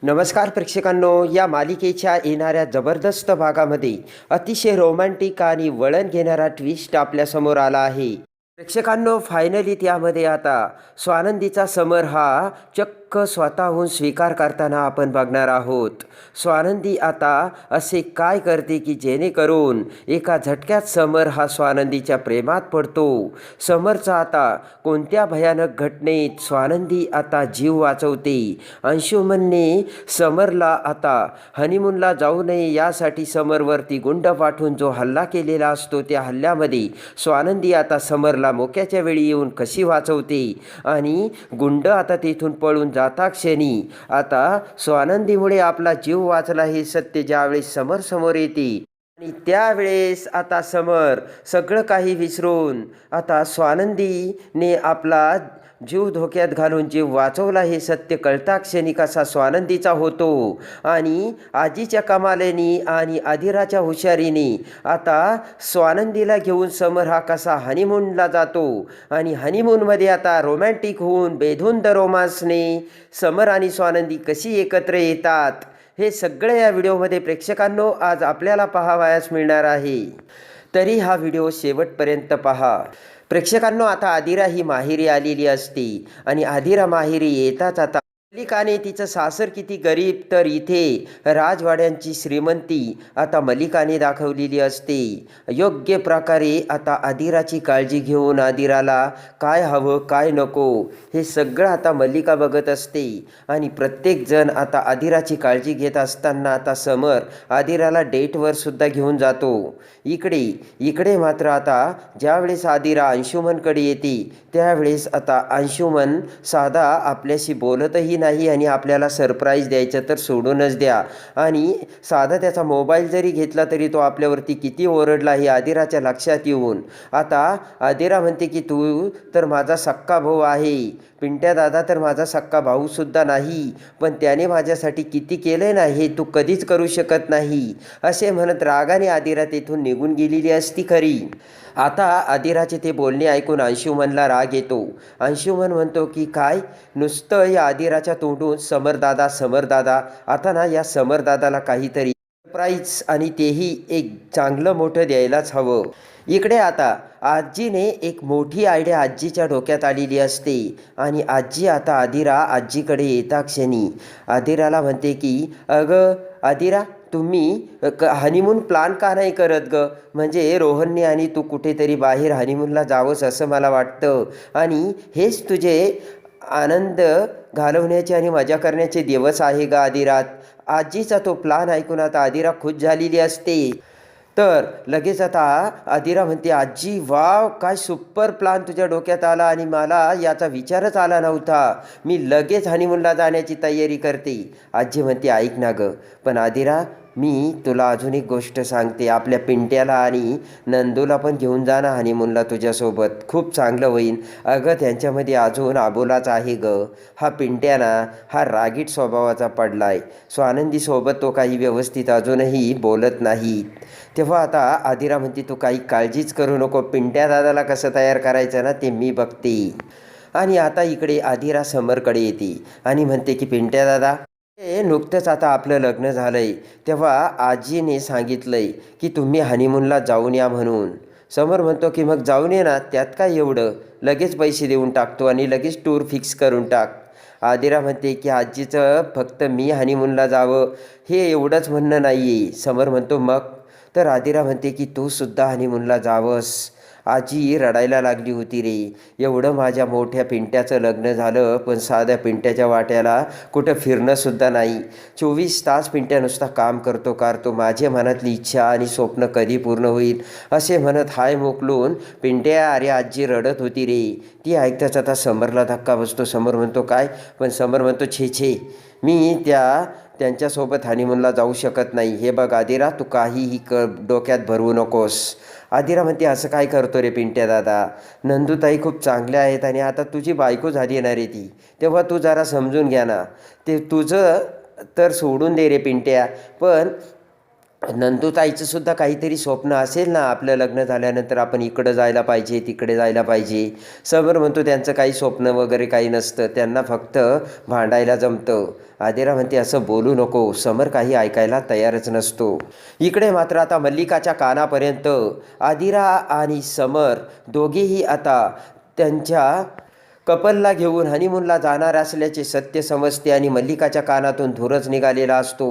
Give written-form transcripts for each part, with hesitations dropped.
नमस्कार प्रेक्षकांनो, या मालिकेच्या येणाऱ्या जबरदस्त भागामध्ये अतिशय रोमॅन्टिक आणि वळण घेणारा ट्विस्ट आपल्यासमोर आला आहे. प्रेक्षकांनो, फायनली त्यामध्ये आता स्वानंदीचा समर हा चक्क स्वतःहून स्वीकार करताना आपण बघणार आहोत. स्वानंदी आता असे काय करते की जेणेकरून एका झटक्यात समर हा स्वानंदीच्या प्रेमात पडतो. समरचा आता कोणत्या भयानक घटनेत स्वानंदी आता जीव वाचवते. अंशुमनने समरला आता हनीमूनला जाऊ नये यासाठी समरवरती गुंड पाठवून जो हल्ला केलेला असतो, त्या हल्ल्यामध्ये स्वानंदी आता समरला मोक्याच्या वेळी येऊन कशी वाचवते आणि गुंड आता तेथून पळून जाता क्षणी आता स्वानंदीमुळे आपला जीव वाचला हे सत्य ज्यावेळेस समर समोर येते आणि त्यावेळेस आता समर सगळं काही विसरून आता स्वानंदीने आपला जीव धोक्यात घालून जीव वाचवला हे सत्य कळता क्षणी कसा स्वानंदीचा होतो. आणि आजीच्या कमालेनी आणि आदिराच्या हुशारीने आता स्वानंदीला घेऊन समर हा कसा हनीमूनला जातो आणि हनीमूनमध्ये आता रोमॅन्टिक होऊन बेधुंद रोमांसने समर आणि स्वानंदी कशी एकत्र येतात, हे सगळं या व्हिडिओमध्ये प्रेक्षकांनो आज आपल्याला पाहावयास मिळणार आहे. तरी हा व्हिडिओ शेवटपर्यंत पहा. प्रेक्षकांनो, आता आदिरा ही माहेरी आलेली असते आणि आदिरा माहेरी येताच आता मल्लिकाने तिचं सासर किती गरीब तर इथे राजवाड्यांची श्रीमंती आता मल्लिकाने दाखवलेली असते. योग्य प्रकारे आता आदिराची काळजी घेऊन आदिराला काय हवं काय नको हे सगळं आता मल्लिका बघत असते आणि प्रत्येकजण आता आदिराची काळजी घेत असताना आता समर आदिराला डेटवर सुद्धा घेऊन जातो. इकडे मात्र आता ज्यावेळेस आदिरा अंशुमनकडे येते त्यावेळेस आता अंशुमन साधा आपल्याशी बोलतही नाही आणि आपल्याला सरप्राईज द्यायचं तर सोडूनच द्या. आणि साधा त्याचा मोबाईल जरी घेतला तरी तो आपल्यावरती किती ओरडला हे आदिराच्या लक्षात येऊन आता आदिरा म्हणते की तू तर माझा सक्का भाऊ आहे, पिंट्या दादा तर माझा सक्का भाऊसुद्धा नाही, पण त्याने माझ्यासाठी किती केलं ना हे तू कधीच करू शकत नाही, असे म्हणत रागाने आदिरा तेथून निघून गेलेली असती खरी. आता आदिराचे ते बोलणे ऐकून अंशुमनला राग येतो. अंशुमन म्हणतो की काय नुसतं या आदिराच्या तोंडून समरदादा, आता ना या समरदादाला काहीतरी सरप्राईज आणि तेही एक चांगलं मोठं द्यायलाच हवं. इकडे आता आजीने एक मोठी आयडिया आजीच्या डोक्यात आलेली असते आणि आजी आता आजीकडे येता क्षणी आदिराला म्हणते की अगं आदिरा, तुम्ही हनीमून प्लान का नाही करत ग? म्हणजे रोहनने आणि तू कुठेतरी बाहेर हनीमूनला जावंस असं मला वाटतं आणि हेच तुझे आनंद घालवण्याचे आणि मजा करण्याचे दिवस आहे ग आदिरात. आजीचा तो प्लान ऐकून आता आदिरा खुश झालेली असते. तर लगेच आता आदिरा म्हणते आजी वाव, काय सुपर प्लान तुझ्या डोक्यात आला आणि मला याचा विचारच आला नव्हता. मी लगेच हनीमूनला जाण्याची तयारी करते. आजी म्हणते ऐक ना गं, पण आदिरा मी तुला अजून एक गोष्ट सांगते, आपल्या पिंट्याला आणि नंदूला पण घेऊन जा ना हनीमूनला तुझ्यासोबत, खूप चांगलं होईल. अगं त्यांच्यामध्ये अजून आबोलाच आहे गं, हा पिंट्याना हा रागीट स्वभावाचा पडला आहे. स्वानंदीसोबत तो काही व्यवस्थित अजूनही बोलत नाही. तेव्हा आता आदिरा म्हणते तू काही काळजीच करू नको, पिंट्या दादाला कसं तयार करायचं ना ते मी बघते. आणि आता इकडे आदिरा समरकडे येते आणि म्हणते की पिंट्या दादा, हे नुकतंच आता आपलं लग्न झालं आहे, तेव्हा आजीने सांगितलं आहे की तुम्ही हनीमूनला जाऊन या म्हणून. समर म्हणतो की मग जाऊन ये ना, त्यात काय एवढं, लगेच पैसे देऊन टाकतो आणि लगेच टूर फिक्स करून टाक. आदिरा म्हणते की आजीचं फक्त मी हनीमूनला जावं हे एवढंच म्हणणं नाही आहे. समर म्हणतो मग? तर आदिरा म्हणते की तू सुद्धा हनीमूनला जावंस. आजी रडायला लागली होती रे, एवढं माझ्या मोठ्या पिंट्याचं लग्न झालं पण साध्या पिंट्याच्या वाट्याला कुठं फिरणंसुद्धा नाही. 24 तास पिंट्या नुसता काम करतो, माझ्या मनातली इच्छा आणि स्वप्न कधी पूर्ण होईल असे म्हणत हाय मोकलून पिंट्या अरे आजी रडत होती रे. ती ऐकताच आता समरला धक्का बसतो. समर म्हणतो काय? पण समर म्हणतो छे मी त्यांच्यासोबत हनीमूनला जाऊ शकत नाही. हे बघ आदिरा, तू काहीही डोक्यात भरवू नकोस. आदिरा म्हणते असं काय करतो रे पिंट्या दादा, नंदूताई खूप चांगल्या आहेत आणि आता तुझी बायको झाली येणार आहे ती, तेव्हा तू जरा समजून घ्या ना. ते तुझं तर सोडून दे रे पिंट्या, पण नंदूताईचं सुद्धा काहीतरी स्वप्न असेल ना, आपलं लग्न झाल्यानंतर आपण इकडं जायला पाहिजे, तिकडे जायला पाहिजे. समर म्हणतो त्यांचं काही स्वप्न वगैरे काही नसतं, त्यांना फक्त भांडायला जमतं. आदिरा म्हणते असं बोलू नको. समर काही ऐकायला तयारच नसतो. इकडे मात्र आता मल्लिकाच्या कानापर्यंत आदिरा आणि समर दोघेही आता त्यांच्या कपलला घेऊन हनीमूनला जाणार असल्याचे सत्य समजते आणि मल्लिकाच्या कानातून धूरच निघालेला असतो.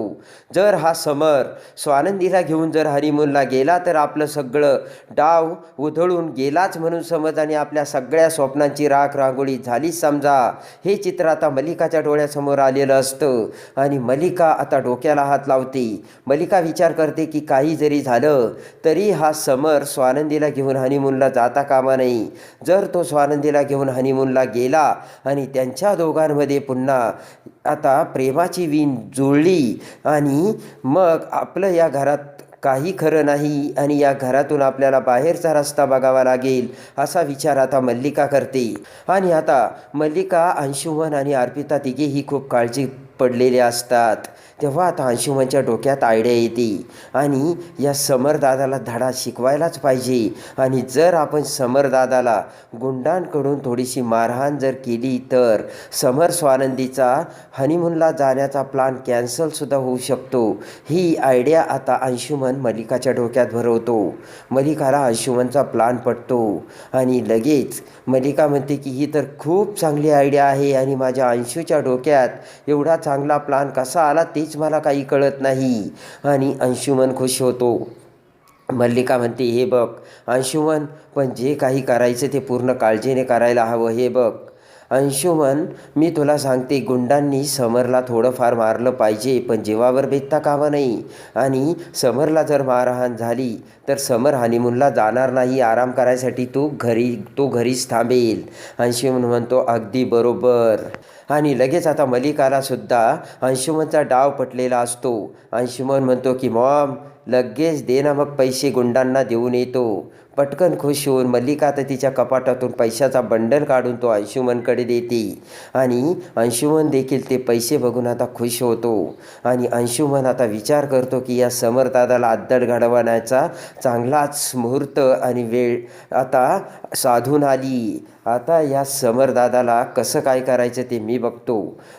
जर हा समर स्वानंदीला घेऊन जर हनीमूनला गेला तर आपलं सगळं डाव उधळून गेलाच म्हणून समज आणि आपल्या सगळ्या स्वप्नांची राख रांगोळी झालीच समजा. हे चित्र आता मल्लिकाच्या डोळ्यासमोर आलेलं असतं आणि मल्लिका आता डोक्याला हात लावते. मल्लिका विचार करते की काही जरी झालं तरी हा समर स्वानंदीला घेऊन हनीमूनला जाता कामा नये. जर तो स्वानंदीला घेऊन हनीमूनला गेला आणि त्यांच्या दोघांमध्ये पुन्हा आता प्रेमाची वीण जुळली आणि मग आपलं या घरात काही खरं नाही आणि या घरातून आपल्याला बाहेरचा रस्ता बघावा लागेल असा विचार आता मल्लिका करते. आणि आता मल्लिका, अंशुमन आणि अर्पिता तिघेही खूप काळजी पडलेले असतात. तेव्हा आता अंशुमनच्या डोक्यात आयडिया येते आणि या समरदादाला धडा शिकवायलाच पाहिजे. आणि जर आपण समरदादाला गुंडांकडून थोडीशी मारहाण जर केली तर समर स्वानंदीचा हनीमूनला जाण्याचा प्लॅन कॅन्सलसुद्धा होऊ शकतो. ही आयडिया आता अंशुमन मल्लिकाच्या डोक्यात भरवतो. मल्लिकाला अंशुमनचा प्लॅन पटतो आणि लगेच मल्लिका म्हणते की ही तर खूप चांगली आयडिया आहे आणि माझ्या अंशूच्या डोक्यात एवढा चांगला प्लॅन कसा आला तेच मला काही कळत नाही. आणि अंशुमन खुश होतो. मल्लिका म्हणते हे बघ अंशुमन, पण जे काही करायचं ते पूर्ण काळजीने करायला हवं. हे बघ अंशुमन, मी तुला सांगते, गुंडांनी समरला थोडंफार मारलं पाहिजे पण जीवावर बेतता कामा नाही. आणि समरला जर मारहाण झाली तर समर हनीमूनला जाणार नाही. आराम करायसाठी तो घरीच थांबेल. अंशुमन म्हणतो अगदी बरोबर. आणि लगेच आता मल्लिकाला सुद्धा अंशुमनचा डाव पटलेला असतो. अंशुमन म्हणतो की मॉम लगेच दे ना मग पैसे, गुंडांना देऊन येतो. पटकन खुश होऊन मल्लिका तर तिच्या कपाटातून पैशाचा बंडल काढून तो अंशुमनकडे देते आणि अंशुमन देखील ते पैसे बघून आता खुश होतो. आणि अंशुमन आता विचार करतो की या समरदादाला अद्दड घडवण्याचा चांगलाच मुहूर्त आणि वेळ आता साधून आली. आता या समरदादाला कसं काय करायचं ते मी बघतो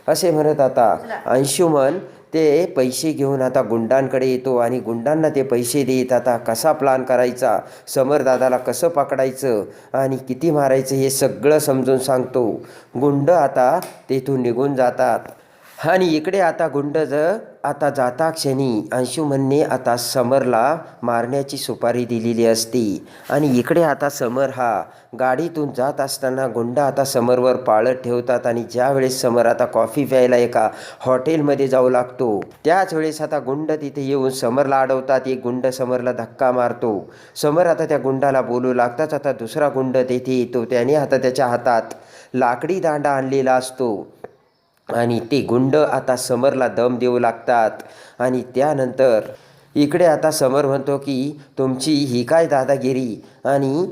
असे म्हणत आता अंशुमन ते पैसे घेऊन आता गुंडांकडे येतो आणि गुंडांना ते पैसे देत आता कसा प्लॅन करायचा, समरदादाला कसं पकडायचं आणि किती मारायचं हे सगळं समजून सांगतो. गुंड आता तेथून निघून जातात. आणि इकडे आता गुंड आता जाता क्षणी अंशुमनने आता समरला मारण्याची सुपारी दिलेली असते. आणि इकडे आता समर हा गाडीतून जात असताना गुंड आता समरवर पाळत ठेवतात. आणि ज्या वेळेस समर आता कॉफी प्यायला एका हॉटेलमध्ये जाऊ लागतो त्याच वेळेस आता गुंड तिथे येऊन समरला अडवतात. एक गुंड समरला धक्का मारतो. समर आता त्या गुंडाला बोलू लागताच आता दुसरा गुंड तेथे येतो. त्याने आता त्याच्या हातात लाकडी दांडा आणलेला असतो आणि ते गुंड आता समरला दम देऊ लागतात. आणि त्यानंतर इकडे आता समर म्हणतो की तुमची ही काय दादागिरी. आणि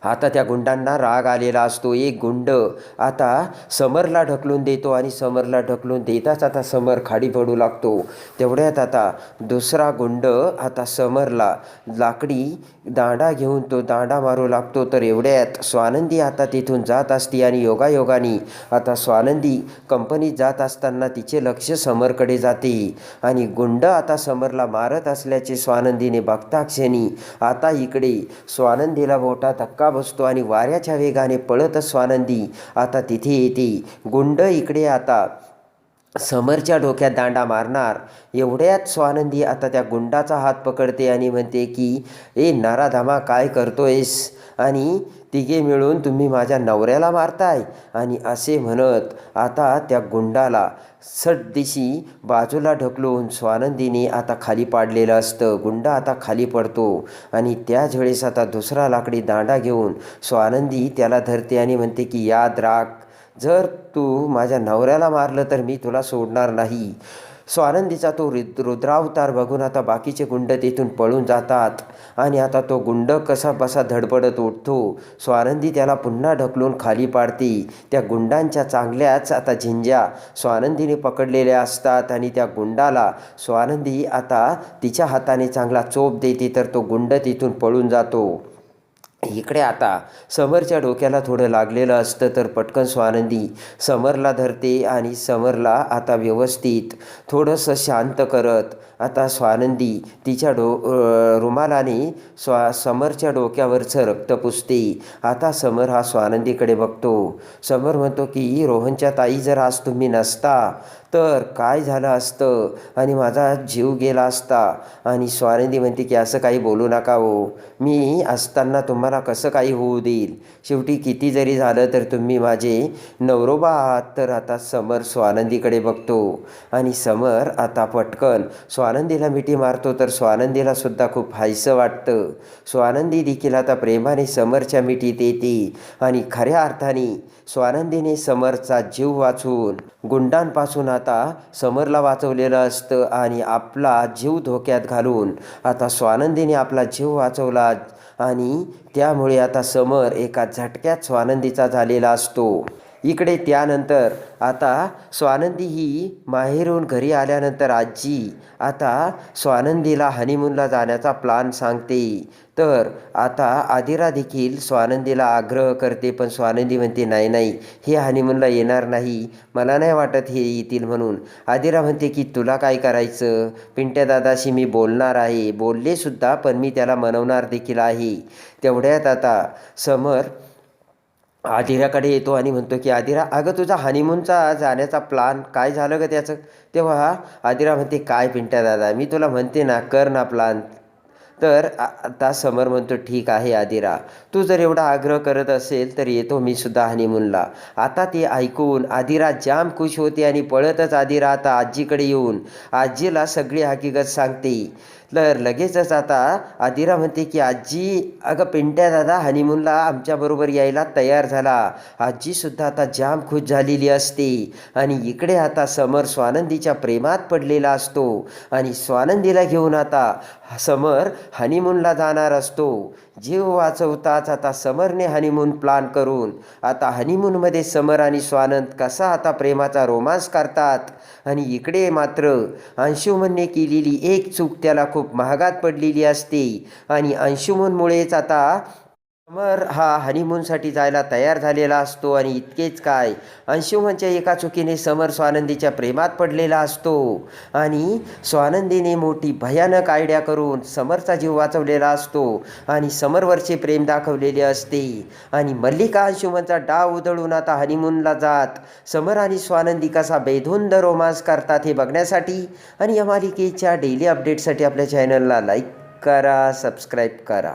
आता त्या गुंडांना राग आलेला असतो. एक गुंड आता समरला ढकलून देतो आणि समरला ढकलून देताच आता समर खाली पडू लागतो. तेवढ्यात आता दुसरा गुंड आता समरला लाकडी दांडा घेऊन तो दांडा मारू लागतो. तर एवढ्यात स्वानंदी आता तिथून जात असते आणि योगायोगाने आता स्वानंदी कंपनीत जात असताना तिचे लक्ष समरकडे जाते. आणि गुंड आता समरला मारत असल्याचे स्वानंदीने बघता क्षणी आता इकडे स्वानंदीला मोठा धक्का बसतो आणि वाऱ्याच्या वेगाने पळत स्वानंदी आता तिथे येते. गुंड इकडे आता समरच्या डोक्यात दांडा मारणार. एवढ्यात स्वानंदी आता त्या गुंडाचा हात पकडते आणि म्हणते की ए नराधामा, काय करतोयस आणि तिघे मिळून तुम्ही माझ्या नवऱ्याला मारताय. आणि असे म्हणत आता त्या गुंडाला सटदिशी बाजूला ढकलून स्वानंदीने आता खाली पाडलेलं असतं. गुंड आता खाली पडतो आणि त्याच वेळेस आता दुसरा लाकडी दांडा घेऊन स्वानंदी त्याला धरते आणि म्हणते की याद राख, जर तू माझ्या नवऱ्याला मारलं तर मी तुला सोडणार नाही. स्वानंदीचा तो रुद्रावतार बघून आता बाकीचे गुंड तिथून पळून जातात आणि आता तो गुंड कसा बसा धडपडत उठतो. स्वानंदी त्याला पुन्हा ढकलून खाली पाडते. त्या गुंडांच्या चांगल्याच आता झिंज्या स्वानंदीने पकडलेल्या असतात आणि त्या गुंडाला स्वानंदी आता तिच्या हाताने चांगला चोप देते तर तो गुंड तिथून पळून जातो. इकडे आता समरच्या डोक्याला थोडं लागलेलं असतं तर पटकन स्वानंदी समरला धरते आणि समरला आता व्यवस्थित थोडंसं शांत करत आता स्वानंदी तिच्या रुमालाने समरच्या डोक्यावरचं रक्त पुसते. आता समर हा स्वानंदीकडे बघतो. समर म्हणतो की रोहनच्या ताई जर आज तुम्ही नसता तर काय झालं असतं आणि माझा जीव गेला असता. आणि स्वानंदी म्हणते की असं काही बोलू नका हो, मी असताना तुम्हाला कसं काही होऊ देईल. शेवटी किती जरी झालं तर तुम्ही माझे नवरोबा आहात. तर आता समर स्वानंदीकडे बघतो आणि समर आता पटकन स्वानंदीला मिठी मारतो तर स्वानंदीला सुद्धा खूप हायसं वाटतं. स्वानंदी देखील आता प्रेमाने समरच्या मिठीत येते आणि खऱ्या अर्थाने स्वानंदीने समरचा जीव वाचवून गुंडांपासून आता समरला वाचवलेलं असतं आणि आपला जीव धोक्यात घालून आता स्वानंदीने आपला जीव वाचवला आणि त्यामुळे आता समर एका झटक्यात स्वानंदीचा झालेला असतो. इकडे त्यानंतर आता स्वानंदी ही माहेरून घरी आल्यानंतर आजी आता स्वानंदीला हनीमूनला जाण्याचा प्लान सांगते. तर आता आदिरा देखील स्वानंदीला आग्रह करते पण स्वानंदी म्हणते नाही नाही, हे हनीमूनला येणार नाही, मला नाही वाटत हे येतील म्हणून. आदिरा म्हणते की तुला काय करायचं, पिंट्या दादाशी मी बोलणार आहे, बोललेसुद्धा पण मी त्याला मनवणार देखील आहे. तेवढ्यात आता समर आदिराकडे येतो आणि म्हणतो की आदिरा अगं तुझा हनीमूनचा जाण्याचा प्लान काय झालं ग त्याचं. तेव्हा आदिरा म्हणते काय पिंट्या दादा, मी तुला म्हणते ना कर ना प्लान. तर आता समर म्हणतो ठीक आहे आदिरा, तू जर एवढा आग्रह करत असेल तर येतो मी सुद्धा हनीमूनला. आता ते ऐकून आदिरा जाम खुश होते आणि पळतच आदिरा आता आजीकडे येऊन आजीला सगळी हकीकत सांगते. तर लगेचच आता आदिरा म्हणते की आजी अगं पिंट्या दादा हनीमूनला आमच्याबरोबर यायला तयार झाला. आजीसुद्धा आता जाम खुश झालेली असते आणि इकडे आता समर स्वानंदीच्या प्रेमात पडलेला असतो आणि स्वानंदीला घेऊन आता समर हनीमूनला जाणार असतो. जीव वाचवताच आता समरने हनीमून प्लान करून आता हनीमूनमध्ये समर आणि स्वानंद कसा आता प्रेमाचा रोमांस करतात. आणि इकडे मात्र अंशुमनने केलेली एक चूक त्याला खूप महागात पडलेली असते आणि अंशुमनमुळेच आता समर हा हनीमूनसाठी जायला तयार झालेला असतो. आणि इतकेच काय, अंशुमनच्या एका चुकीने समर स्वानंदीच्या प्रेमात पडलेला असतो आणि स्वानंदीने मोठी भयानक आयडिया करून समरचा जीव वाचवलेला असतो आणि समरवरचे प्रेम दाखवलेले असते. आणि मल्लिका अंशुमनचा डाव उधळून आता हनीमूनला जात समर आणि स्वानंदी कसा बेधुंद रोमांस करतात हे बघण्यासाठी आणि या मालिकेच्या डेली अपडेटसाठी आपल्या चॅनलला लाईक करा, सबस्क्राईब करा.